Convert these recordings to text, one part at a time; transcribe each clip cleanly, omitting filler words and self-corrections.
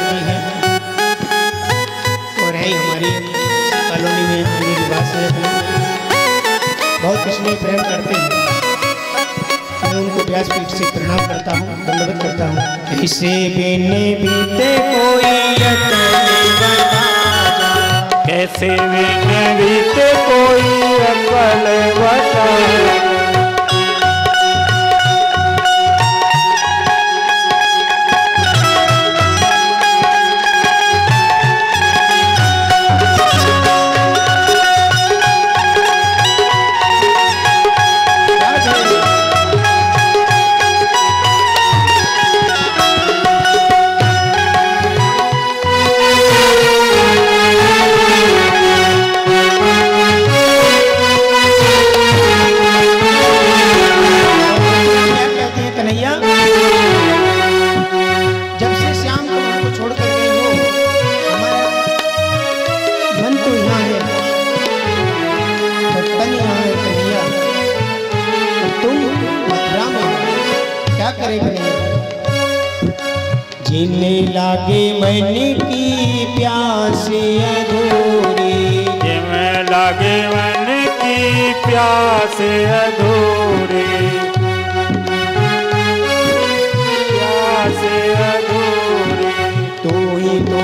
जमींदार जी हैं और है हमारी कॉलोनी में अपने निवास है अपने, बहुत स्नेह प्रेम करते हैं। मैं उनको व्यासपीठ से प्रणाम करता हूँ, धन्यवाद करता हूँ। इसे बिने बीते कोई कैसे बिने बीते कोई अकल बता। जिन्हें लागे मन की प्यास अधूरी, जिन्हें लागे मन की प्यास अधूरी, प्यास अधूरी। तू ही तो न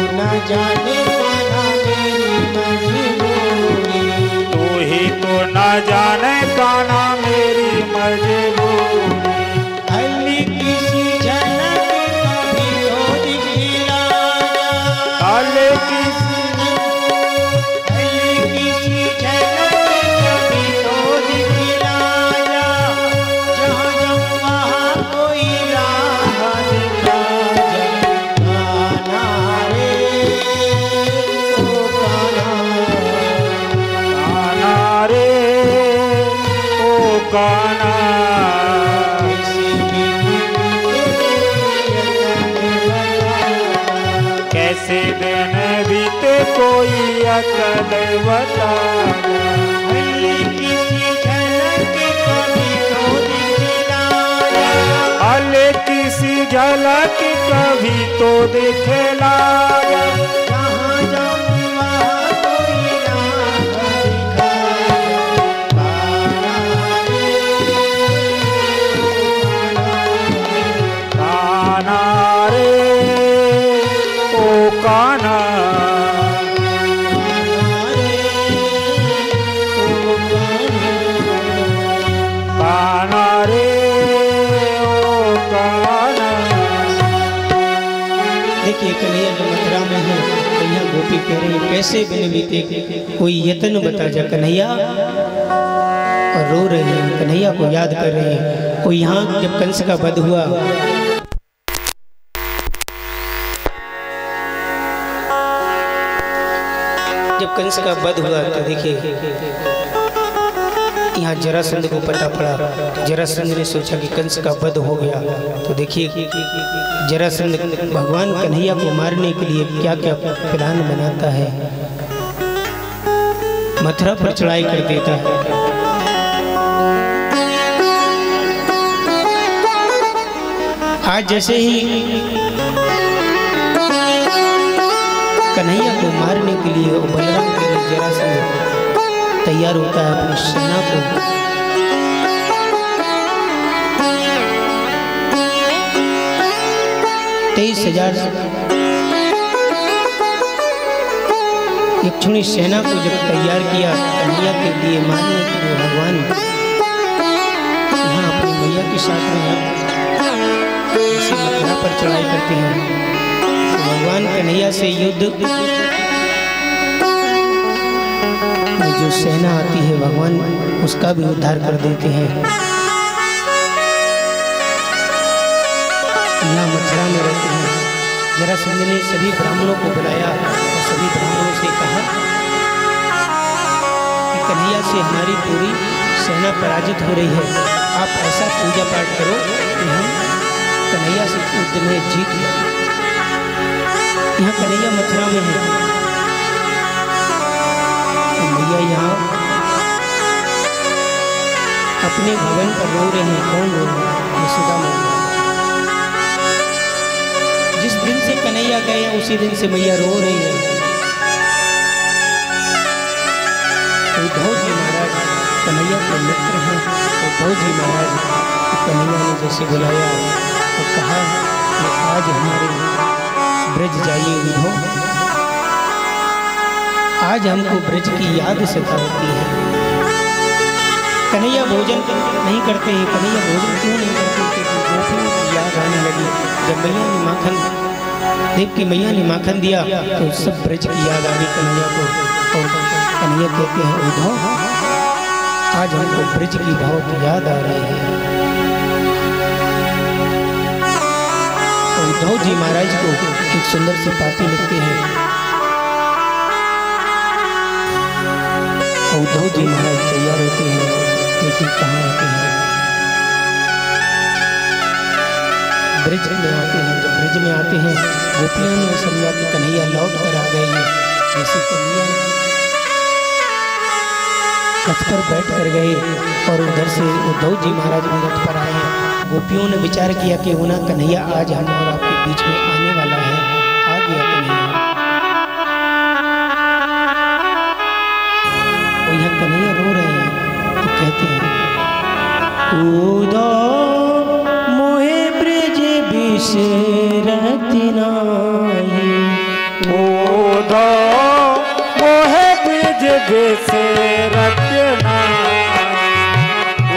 जाने काना मेरी मजबूरी, तू ही तो न जाने काना मेरी मजबूरी। अली किसी झलक कभी तो दिखला जा, अली किसी झलक कभी तो दिखला जा, जहाँ जाऊँ वहाँ कोई राह दिखा जा। कान्हा रे ओ कान्हा रे ओ कान्हा। कैसे दिन बीते कोई अकल बता। किसी झलक कभी तो दिखला जा, अले किसी झलक कभी तो दिखला जा। जहाँ जाऊँ वहाँ कोई राह दिखा जा। कान्हा रे ओ कान्हा। कान्हा रे ओ कान्हा। देखिए कन्हैया जो मथुरा में है, कन्हैया गोपी कह रही है कैसे बिन बीते कोई यतन बता जा। कन्हैया और रो रहे हैं, कन्हैया को याद कर रहे हैं। वो यहाँ जब कंस का वध हुआ, जब कंस का वध हुआ तो देखिए यहाँ जरासंध को पता पड़ा। जरासंध ने सोचा कि कंस का वध हो गया, तो देखिए जरासंध भगवान कन्हैया को मारने के लिए क्या क्या प्लान बनाता है, मथुरा पर चढ़ाई कर देता है। आज जैसे ही कन्हैया को मारने के लिए और बलराम के लिए जरासंध तैयार होता है अपनी सेना को, 23,000 यक्षुणी सेना को जब तैयार किया कन्हैया के लिए मारने के लिए, भगवान यहाँ अपनी मैया के साथ में इसी मथुरा पर चढ़ाई करते हैं। तो भगवान कन्हैया से युद्ध में जो सेना आती है भगवान उसका भी उद्धार कर देते हैं। यहाँ मथुरा में रहते हैं। जरासंध ने सभी ब्राह्मणों को बुलाया और सभी ब्राह्मणों से कहा कि कन्हैया से हमारी पूरी सेना पराजित हो रही है, आप ऐसा पूजा पाठ करो कि हम कन्हैया से युद्ध में जीत लें। यहाँ कन्हैया मथुरा में है, तो मैया यहाँ अपने भवन पर रो रहे हैं। कौन रो रहे हैं? यशोदा मैया। जिस दिन से कन्हैया गए उसी दिन से मैया रो रही है। उद्धव जी महाराज कन्हैया के मित्र हैं। उद्धव जी महाराज कन्हैया ने जैसे बुलाया तो कहा कि आज हमारे ब्रज जाइए उद्धव, आज हमको ब्रज की याद सताती है। कन्हैया भोजन नहीं करते हैं। कन्हैया भोजन क्यों नहीं करते? क्योंकि गोपियों की याद आने लगी। जब मैया ने माखन, देव की मैया ने माखन दिया तो सब ब्रज की याद आ गई कन्हैया को। और कन्हैया कहते हैं उद्धव, आज हमको ब्रज की बहुत याद आ रही है। तो उद्धव जी महाराज को एक सुंदर सी पाती लिखते हैं। उद्धव जी महाराज तैयार होते हैं, लेकिन कहाँ आते हैं? ब्रिज में आते हैं। जब ब्रिज में आते हैं गोपियों ने समझा कि कन्हैया लौट कर आ गए हैं। जैसे कन्हैया रथ पर बैठ कर गए और उधर से उद्धव जी महाराज भी रथ पर आए हैं। गोपियों ने विचार किया कि ना कन्हैया आज हम और आपके बीच में आने वाला है। आ गया कन्हैया। और यहाँ कन्हैया रो रहे हैं तो कहते हैं उद्धव मोहे ब्रज बिसरत नाही, उद्धव मोहे ब्रज बिसरत नाही,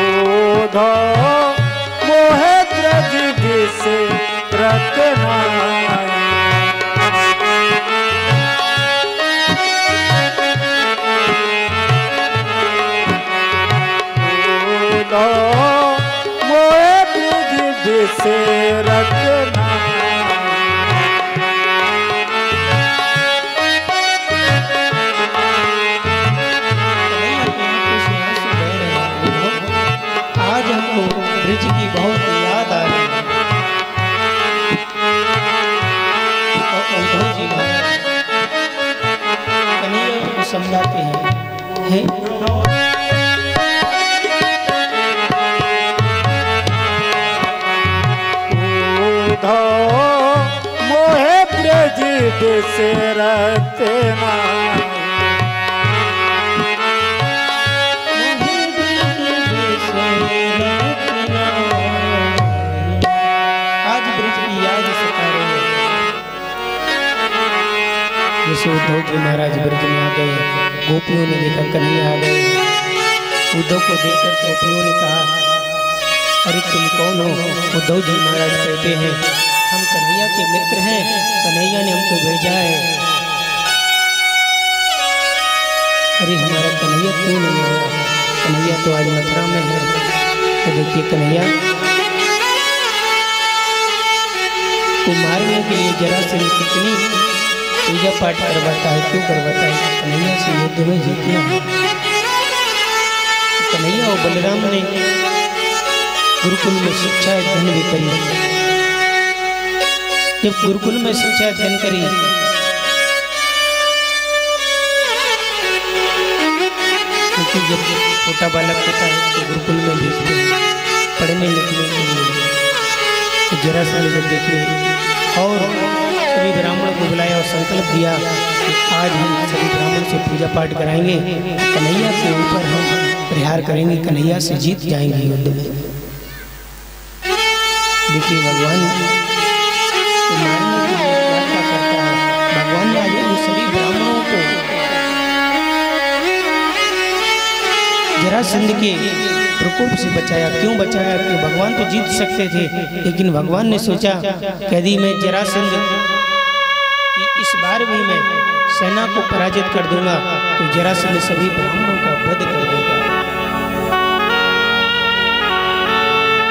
उद्धव मोहे ब्रज बिसरत नाही। मोहे ब्रज बिसरत आज हमको ब्रज की बहुत याद आ रही है। और उद्धव जी महाराज कन्हैया को समझाते हैं मोहे ब्रज बिसरत नाही, आज ब्रज की याद सता रही है। जैसे उद्धव जी महाराज ब्रज में आ गए, गोपियों ने देखा कन्हैया आ गए। उद्धव को देखकर गोपियों ने कहा अरे तुम कौन हो? उद्धव जी महाराज कहते हैं हम कन्हैया के मित्र हैं, कन्हैया ने हमको भेजा है। अरे हमारा कन्हैया क्यों नहीं आया? कन्हैया तो आज मथुरा में है। तो देखिए कन्हैया को मारने के लिए जरासंध कितनी पूजा पाठ करवाता है, क्यों करवाता है? कन्हैया से युद्ध में जीतना है। कन्हैया और बलराम ने गुरुकुल में शिक्षा अध्ययन भी करी। जब गुरुकुल में शिक्षा अध्ययन करी क्योंकि जब छोटा बालक होता है तो गुरुकुल में भेजते हैं पढ़ने लिखने के लिए। तो जरासंध जब देखे और सभी ब्राह्मणों को बुलाया और संकल्प दिया कि आज हम सभी ब्राह्मण से पूजा पाठ कराएंगे, कन्हैया के ऊपर हम प्रहार करेंगे, कन्हैया से जीत जाएंगे युद्ध में। देखिए भगवान को मारने के लिए क्या करता है। भगवान ने आज उन सभी ब्राह्मणों को जरासंध के प्रकोप से बचाया। क्यों बचाया? कि भगवान तो जीत सकते थे, लेकिन भगवान ने सोचा कि यदि मैं जरासंध की इस बार भी मैं सेना को पराजित कर दूंगा तो जरासंध सभी ब्राह्मणों का वध कर देगा।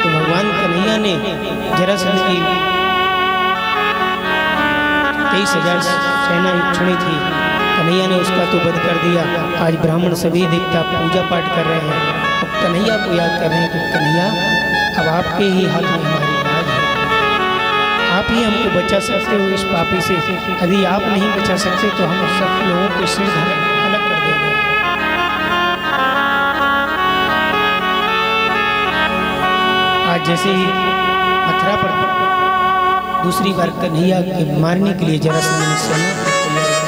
तो भगवान कन्हैया ने जरासंध की 23,000 सेना छुड़ी थी, कन्हैया ने उसका तो वध कर दिया। आज ब्राह्मण सभी देवता पूजा पाठ कर रहे हैं और कन्हैया को याद कर रहे हैं कि कन्हैया अब आपके ही हाथ में हमारी लाज है, आप ही हमको बचा सकते हो इस पापी से। यदि आप नहीं बचा सकते तो हम सब लोगों के सिर अलग कर देंगे। आज जैसे ही मथुरा पर दूसरी बार कन्हैया के मारने के लिए जरासंध ने सेना तैयार की।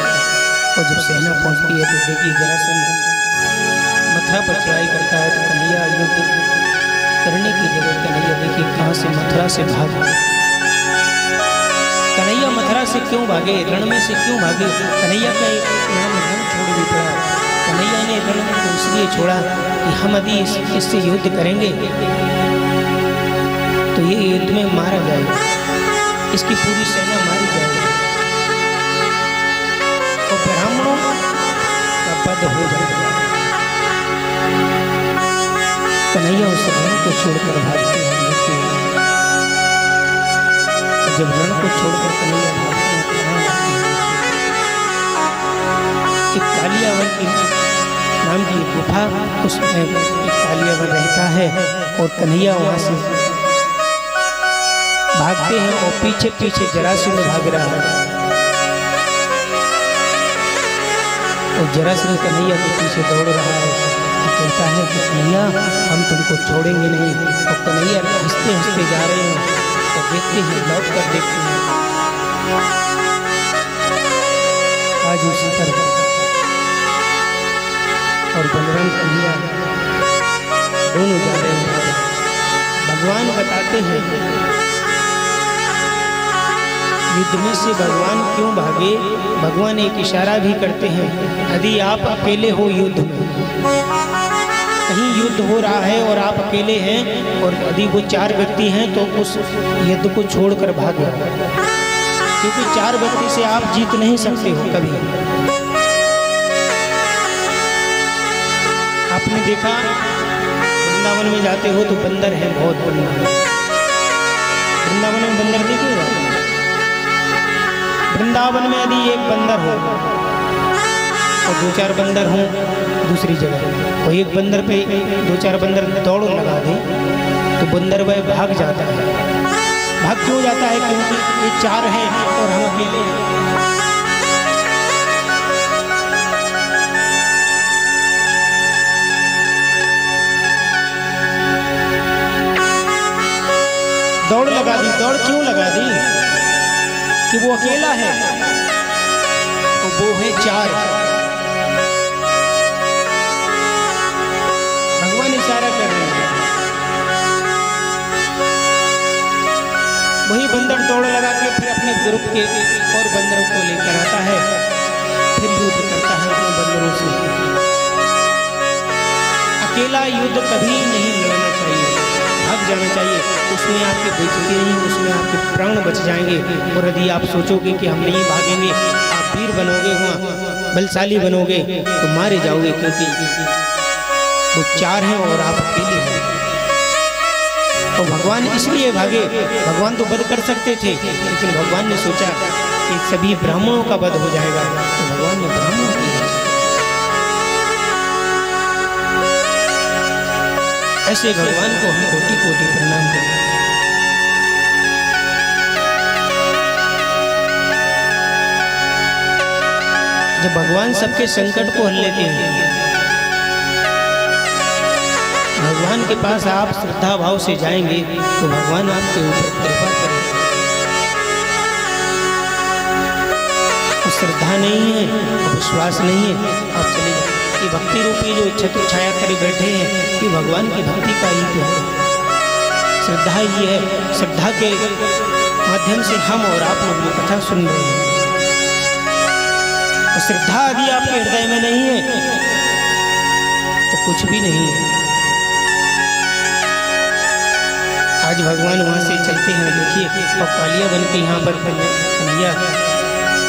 और जब सेना पहुंचती है तो देखिए जरासंध मथुरा पर चढ़ाई करता है। तो कन्हैया युद्ध करने की जगह कन्हैया देखिए कहाँ से मथुरा से भाग। कन्हैया मथुरा से क्यों भागे, रण में से क्यों भागे? कन्हैया का एक नाम रण छोड़ भी पड़ा। कन्हैया ने रण को इसलिए छोड़ा कि हम यदि इससे युद्ध करेंगे तो ये युद्ध में मारा जाएगा, इसकी पूरी सेना मारी जाएगी और ब्राह्मणों का वध हो जाएगा। कन्हैया उस रण को छोड़कर भागते हैं। जब रण को छोड़कर कन्हैया भागते हैं एक कालियावन की नाम की गुफा, उसमें एक कालियावन रहता है और कन्हैया वहां से भागते हैं और पीछे पीछे जरासंध भाग रहा है और जरासंध कन्हैया के पीछे दौड़ रहा है। कहता है कि कन्हैया हम तुमको छोड़ेंगे नहीं। और कन्हैया हंसते हंसते जा रहे हैं और देखते हैं, लौट कर देखते हैं आज उसी तरह और बलराम कन्हैया दोनों जा रहे हैं। भगवान बताते हैं युद्ध में से भगवान क्यों भागे। भगवान एक इशारा भी करते हैं, यदि आप अकेले हो युद्ध में, कहीं युद्ध हो रहा है और आप अकेले हैं और यदि वो 4 व्यक्ति हैं तो उस युद्ध को छोड़कर भागो, क्योंकि 4 व्यक्ति से आप जीत नहीं सकते हो कभी। आपने देखा वृंदावन में जाते हो तो बंदर है बहुत। वृंदावन में बंदर देखिएगा। वृंदावन में यदि एक बंदर हो और 2-4 बंदर हों दूसरी जगह और एक बंदर पे 2-4 बंदर दौड़ लगा दे तो बंदर वह भाग जाता है। भाग क्यों जाता है? क्योंकि ये 4 हैं और हम अकेले हैं। दौड़ लगा दी। दौड़ क्यों लगा दी? कि वो अकेला है और वो है 4। भगवान इशारा कर रहे हैं। वही बंदर दौड़ लगा के फिर अपने ग्रुप के और बंदरों को लेकर आता है, फिर युद्ध करता है उन बंदरों से। अकेला युद्ध कभी नहीं लड़ना चाहिए, भाग जाना चाहिए। उसमें आपकी बेइज्जती नहीं, उसमें आपके प्राण बच जाएंगे। और यदि आप सोचोगे कि हम नहीं भागेंगे, आप वीर बनोगे, वहाँ बलशाली बनोगे तो मारे जाओगे, क्योंकि वो 4 हैं और आप अकेले हैं। तो भगवान इसलिए भागे। भगवान तो वध कर सकते थे, लेकिन भगवान ने सोचा कि सभी ब्राह्मणों का वध हो जाएगा, तो भगवान ने ब्राह्मणों को ऐसे भगवान को हम कोटि कोटि प्रणाम करते हैं। जब भगवान सबके संकट को हल लेते हैं, भगवान के पास आप श्रद्धा भाव से जाएंगे तो भगवान आपके ऊपर कृपा करेंगे। श्रद्धा नहीं है, विश्वास नहीं है, आप चले जाए। ये भक्ति रूपी जो छत्र छाया करे बैठे हैं, ये भगवान की भक्ति का ही तो है। श्रद्धा ये है, श्रद्धा के माध्यम से हम और आप लोग ये कथा सुन रहे हैं। श्रद्धा यदि आपके हृदय में नहीं है तो कुछ भी नहीं है। आज भगवान वहां से चलते हैं, देखिए, और कालियावन के यहाँ पर कन्हैया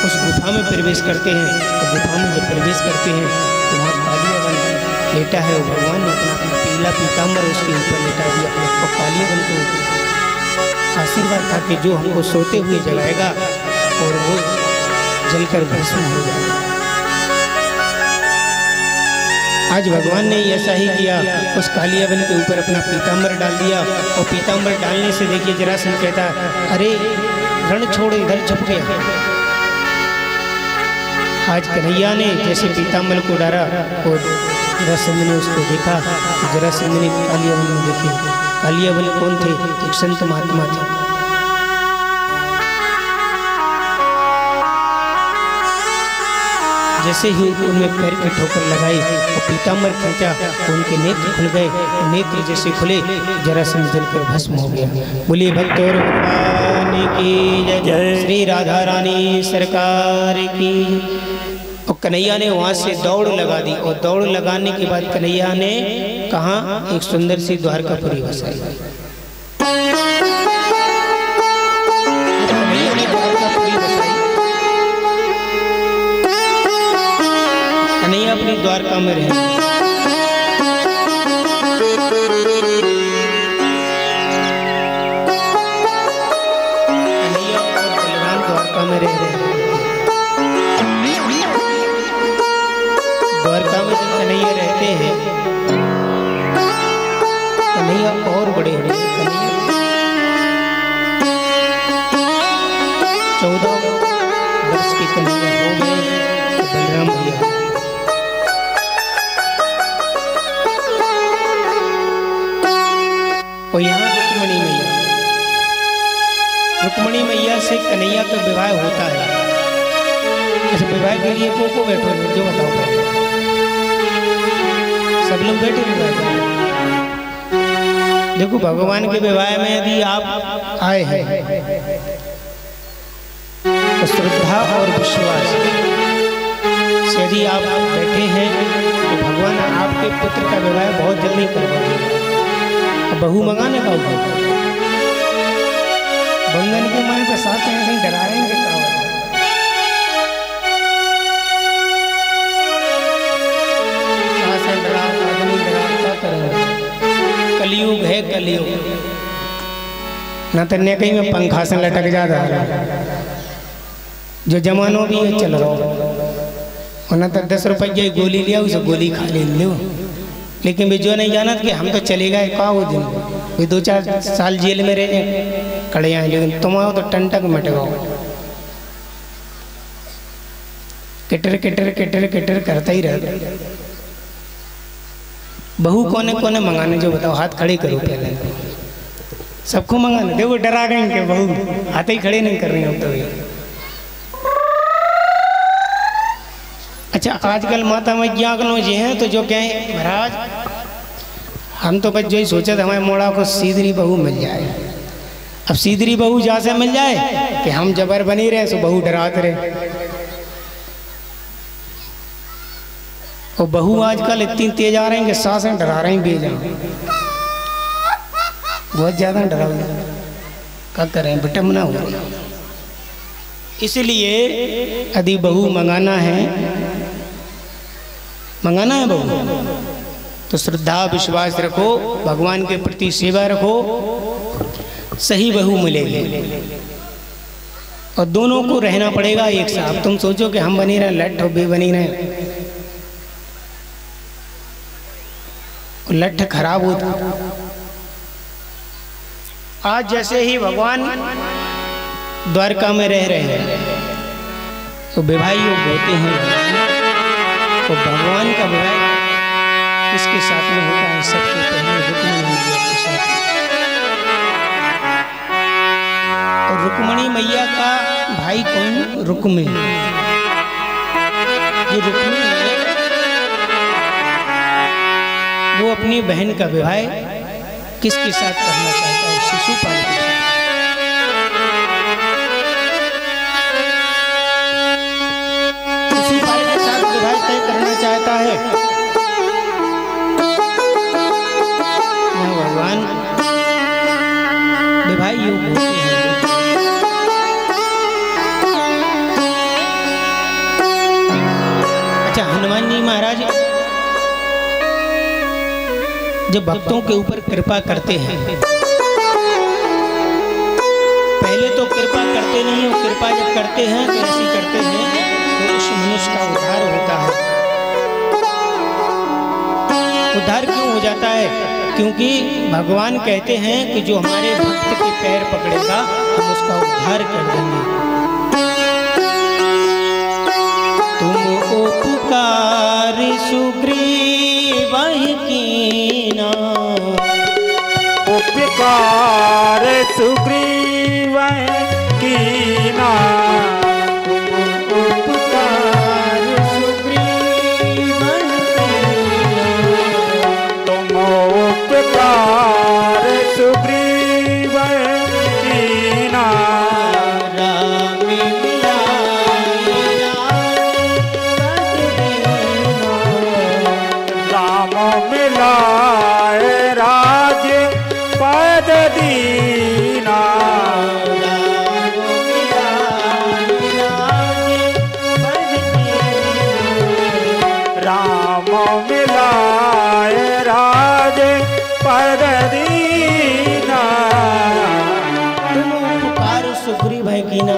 उस गुफा में प्रवेश करते हैं। और गुफा में जब प्रवेश करते हैं तो वहाँ कालियावन लेटा है और भगवान ने अपना पीला पीताम्बर उसके ऊपर लेटा दिया। और कालियावन को आशीर्वाद था कि जो हमको सोते हुए जलाएगा और वो जलकर भस्म हो जाएगा। आज भगवान ने ऐसा ही किया, उस कालियावन के ऊपर अपना पीताम्बर डाल दिया। और पीताम्बर डालने से देखिए जरासंध कहता, अरे रण छोड़ इधर छुप गया। आज कन्हैया ने जैसे पीताम्बर को डाला और जरासंध ने उसको देखा। जरासंध ने कालियावन में देखी। कालियावन कौन थे? एक संत महात्मा थे। जैसे ही उनमें पैर की ठोकर लगाई और पीताम्बर खींचा तो उनके नेत्र खुल गए। नेत्र जैसे खुले जरासंध जलकर भस्म हो गया। बोलिए भक्तों भगवान की जय, श्री राधा रानी सरकार की। और कन्हैया ने वहाँ से दौड़ लगा दी और दौड़ लगाने के बाद कन्हैया ने कहा एक सुंदर सी द्वारकापुरी बसाई। कन्हैया ने द्वारकापुरी बसाई। कन्हैया अपनी द्वारका में रहे। कन्हैया और बलराम द्वारका में रह रहे। द्वारका में जब कन्हैया रहते हैं, कन्हैया और बड़े हुए। कन्हैया 14 वर्ष के कन्हैया हो गए तो बलराम भैया और यहाँ रुक्मणी मैया से कन्हैया का विवाह होता है। अच्छा, विवाह के लिए को बैठो जो बताओ पहले। सब लोग बैठे विवाह। देखो भगवान के विवाह में यदि आप आए हैं तो श्रद्धा और विश्वास से यदि आप बैठे हैं तो भगवान आपके पुत्र का विवाह बहुत जल्दी करवा देंगे। बहू मंगाने का बंधन के माने तो साथ ऐसे ही डरा रहेंगे। कलयुग है कलयुग, न तो कहीं में पंखा से लटक जाता जो जमानो भी है चल रहा और न तो 10 रुपये गोली लिया उसे गोली खा ले लो। लेकिन भी जो नहीं जाना कि हम तो चले गए का वो दिन भी 2-4 साल जेल में रहे खड़े आए, लेकिन तुम आओ तो टंटक मट गओ। किटर किटर किटर किटर करता ही रह। बहू कोने कोने मंगाने जो बताओ, हाथ खड़े करो पहले। सबको मंगाने देखो, डरा गए इनके बहू हाथ ही खड़े नहीं कर रही हम तो। अच्छा, आजकल माता मैया जी हैं तो जो कहें महाराज हम तो बस जो ही सोचे थे हमारे मोड़ा को सीधरी बहू मिल जाए। अब सीधरी बहू जहाँ से मिल जाए कि हम जबर बनी रहे सो बहू डराते रहे। और बहू आजकल इतनी तेज आ रही हैं कि सासें डरा रही बेजा, बहुत ज्यादा डरा हुआ। क्या करें बिटमना हो रही। इसलिए यदि बहू मंगाना है बहू तो श्रद्धा विश्वास रखो, भगवान के प्रति सेवा रखो, सही बहू मिलेगी। और दोनों को रहना पड़ेगा एक साथ। तुम सोचो कि हम बनी रहे लठ और बे बनी रहे, लठ खराब होता। आज जैसे ही भगवान द्वारका में रह रहे हैं तो विवाह योग होते हैं। तो भगवान का विवाह किसके साथ में होता है? सबसे पहले रुक्मणी मैया के साथ। और रुक्मणी मैया का भाई कौन? रुक्मी। जो रुक्मी है वो अपनी बहन का विवाह किसके साथ करना चाहता है? शिशुपाल के साथ। शिशुपाल के साथ विवाह तय करना चाहता है। भगवान विवाह योग होते हैं। अच्छा, हनुमान जी महाराज जब भक्तों के ऊपर कृपा करते हैं, पहले तो कृपा करते नहीं हो, कृपा जब करते हैं तो ऐसी करते हैं तो उस मनुष्य का उद्धार होता है। उद्धार क्यों हो जाता है? क्योंकि भगवान कहते हैं कि जो हमारे भक्त के पैर पकड़ेगा हम उसका उद्धार कर देंगे। तुम उपकार सुग्रीव कीना, उपकार सुग्रीव कीना, उपकार मिलाए राज पद दीना। प्रभु उपकार सुग्रीव है कीना,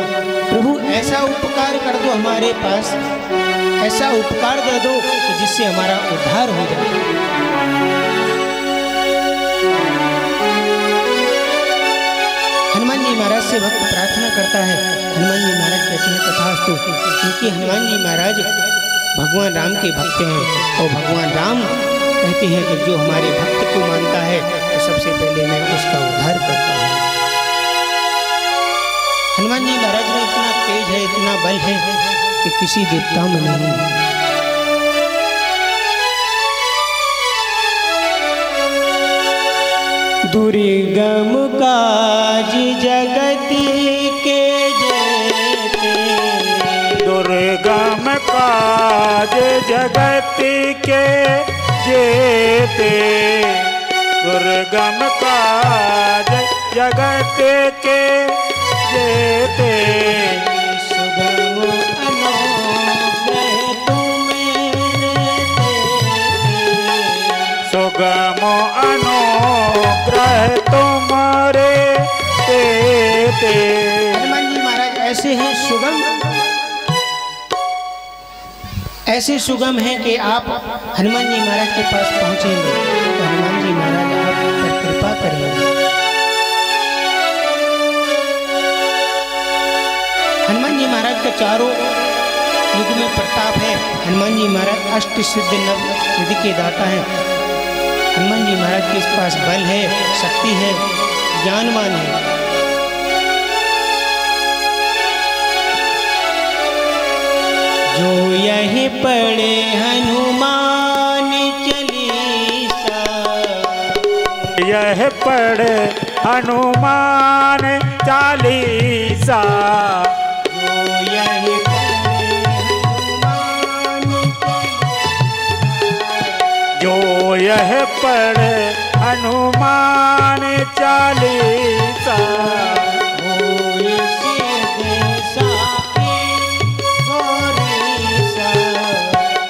प्रभु ऐसा उपकार कर दो हमारे पास, ऐसा उपकार दे दो कि जिससे हमारा उद्धार हो जाए। हनुमान जी महाराज से भक्त प्रार्थना करता है। हनुमान जी महाराज कहते हैं तथास्तु, क्योंकि हनुमान जी महाराज भगवान राम के भक्त हैं और भगवान राम कहते हैं कि जो हमारे भक्त को मानता है तो सबसे पहले मैं उसका उद्धार करता हूँ। हनुमान जी महाराज में इतना तेज है, इतना बल है कि किसी देवता में नहीं। दुर्गम काज जगति के जेते, दुर्गम काज जगति के जेते, दुर्गम काज जगत के जेते, सुगम अनुग्रह तुम्हें सुगम अनुग्रह तुम्हारे देते। हनुमान जी महाराज ऐसे हैं सुगम, ऐसे सुगम हैं कि आप हनुमान जी महाराज के पास पहुंचेंगे तो हनुमान जी महाराज आप पर कृपा करेंगे। हनुमान जी महाराज का चारों युग में प्रताप है। हनुमान जी महाराज अष्ट सिद्ध नव निधि के दाता हैं। हनुमान जी महाराज के पास बल है, शक्ति है, ज्ञानवान है। जो यही पढ़े हनुमान चालीसा, यह पढ़े हनुमान चालीसा, जो यही पढ़े हनुमान जो यह पढ़े हनुमान चालीसा, होय सिद्ध साखी गौरीसा,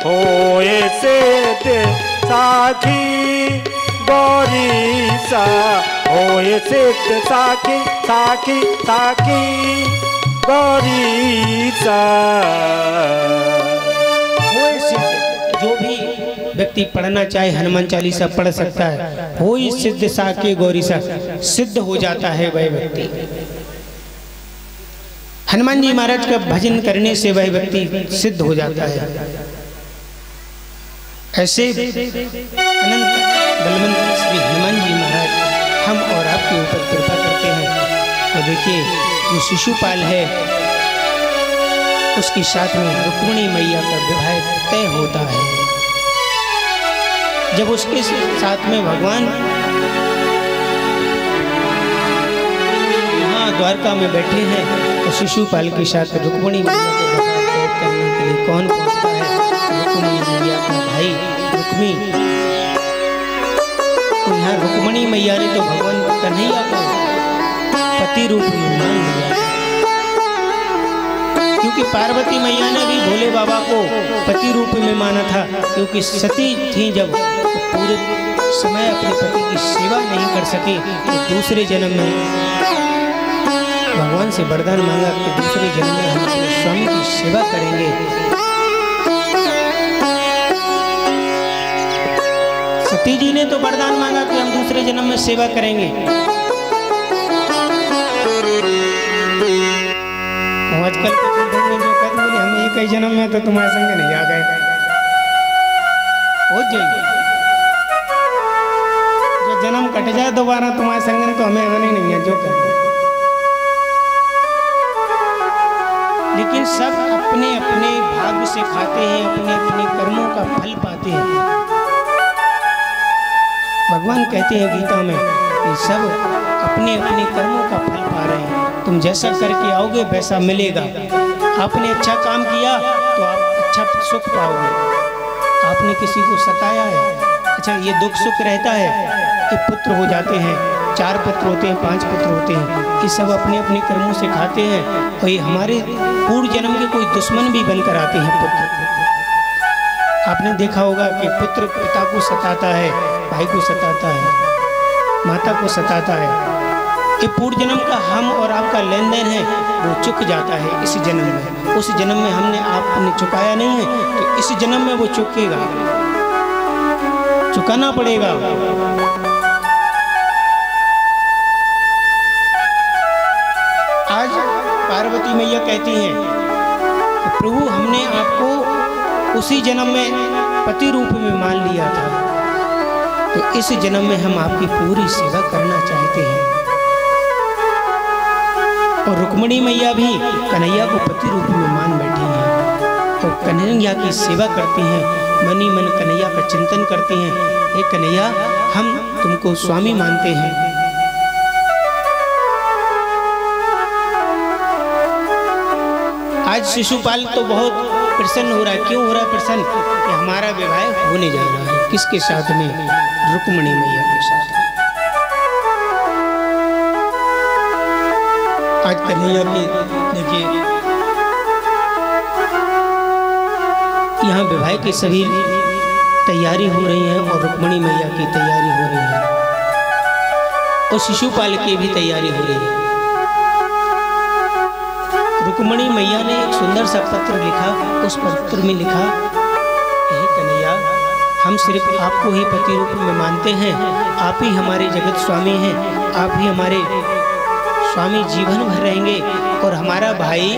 होए सिद्ध साखी गौरीसा, होए सिद्ध साखी साखी साखी गौरीसा। होय सिद्ध, जो भी व्यक्ति पढ़ना चाहे हनुमान चालीसा पढ़ सकता है। होय सिद्ध साके गौरीसा, सिद्ध हो जाता है वह व्यक्ति। हनुमान जी महाराज का भजन करने से वह व्यक्ति सिद्ध हो जाता है। ऐसे अनंत बलवंत श्री हनुमान जी महाराज हम और आपके ऊपर कृपा करते हैं। तो देखिए जो शिशुपाल है उसके साथ में रुक्मिणी मैया का विवाह तय होता है। जब उसके साथ में भगवान यहाँ द्वारका में बैठे हैं तो शिशुपाल के साथ रुक्मिणी मैया को विवाह करने के लिए कौन पहुंचता है? रुक्मिणी मैया का भाई रुक्मी। तो यहाँ रुक्मिणी मैया ने तो भगवान कन्हैया को पति रूप में मान लिया, क्योंकि पार्वती मैया ने भी भोले बाबा को पति रूप में माना था। क्योंकि सती थी जब तो पूरे समय अपने पति की सेवा नहीं कर सकी तो दूसरे जन्म में भगवान से वरदान मांगा कि दूसरे जन्म में हम अपने स्वामी की सेवा करेंगे। सती जी ने तो वरदान मांगा कि हम दूसरे जन्म में सेवा करेंगे। आजकल के जो कहते बोले हम एक ही जन्म में तो तुम्हारे संग नहीं आ गए, हो जाइए जो जन्म कट जाए दोबारा तुम्हारे संग तो हमें आने नहीं है जो कर। लेकिन सब अपने अपने भाग्य से खाते हैं, अपने अपने कर्मों का फल पाते हैं। भगवान कहते हैं गीता में कि सब अपने अपने कर्मों का फल पा रहे हैं। तुम जैसा करके आओगे वैसा मिलेगा। आपने अच्छा काम किया तो आप अच्छा सुख पाओगे। आपने किसी को सताया है, अच्छा ये दुख सुख रहता है कि पुत्र हो जाते हैं, 4 पुत्र होते हैं, 5 पुत्र होते हैं, ये सब अपने अपने कर्मों से खाते हैं। और ये हमारे पूर्व जन्म के कोई दुश्मन भी बनकर आते हैं पुत्र। आपने देखा होगा कि पुत्र पिता को सताता है, भाई को सताता है, माता को सताता है। ये पूर्व जन्म का हम और आपका लेन देन है, वो चुक जाता है इस जन्म में। उस जन्म में हमने आपने चुकाया नहीं है, तो इस जन्म में वो चुकेगा, चुकाना पड़ेगा। आज पार्वती मैया कहती हैं कि प्रभु हमने आपको उसी जन्म में पति रूप में मान लिया था, तो इस जन्म में हम आपकी पूरी सेवा करना चाहते हैं। और रुक्मिणी मैया भी कन्हैया को पति रूप में मान बैठी हैं और कन्हैया की सेवा करती हैं, मनी मन कन्हैया का चिंतन करती हैं। हे कन्हैया, हम तुमको स्वामी मानते हैं। आज शिशुपाल तो बहुत प्रसन्न हो रहा है। क्यों हो रहा है प्रसन्न? कि हमारा विवाह होने जा रहा है। किसके साथ में? रुक्मिणी मैया के साथ। आज कन्हैया की देखिए, यहाँ विवाह की सभी तैयारी हो रही है और रुक्मिणी मैया की तैयारी हो रही है और शिशुपाल की भी तैयारी हो रही है। रुक्मिणी मैया ने एक सुंदर सा पत्र लिखा। उस पत्र में लिखा, हे कन्हैया, हम सिर्फ आपको ही पति रूप में मानते हैं। आप ही हमारे जगत स्वामी हैं, आप ही हमारे स्वामी जीवन भर रहेंगे। और हमारा भाई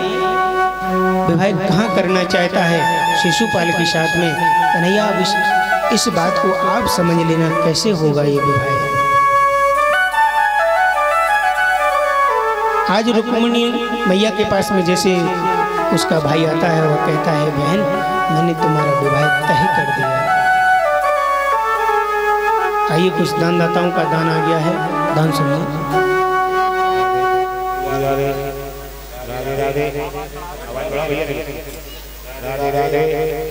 विवाह कहाँ करना चाहता है? शिशुपाल के साथ में। कन्हैया, इस बात को आप समझ लेना, कैसे होगा ये विवाह। आज रुक्मिणी मैया के पास में जैसे उसका भाई आता है, वह कहता है, बहन, मैंने तुम्हारा विवाह तय कर दिया। आइए, कुछ दानदाताओं का दान आ गया है, दान सुनिए। राधे राधे, राधे राधे, राधे राधे।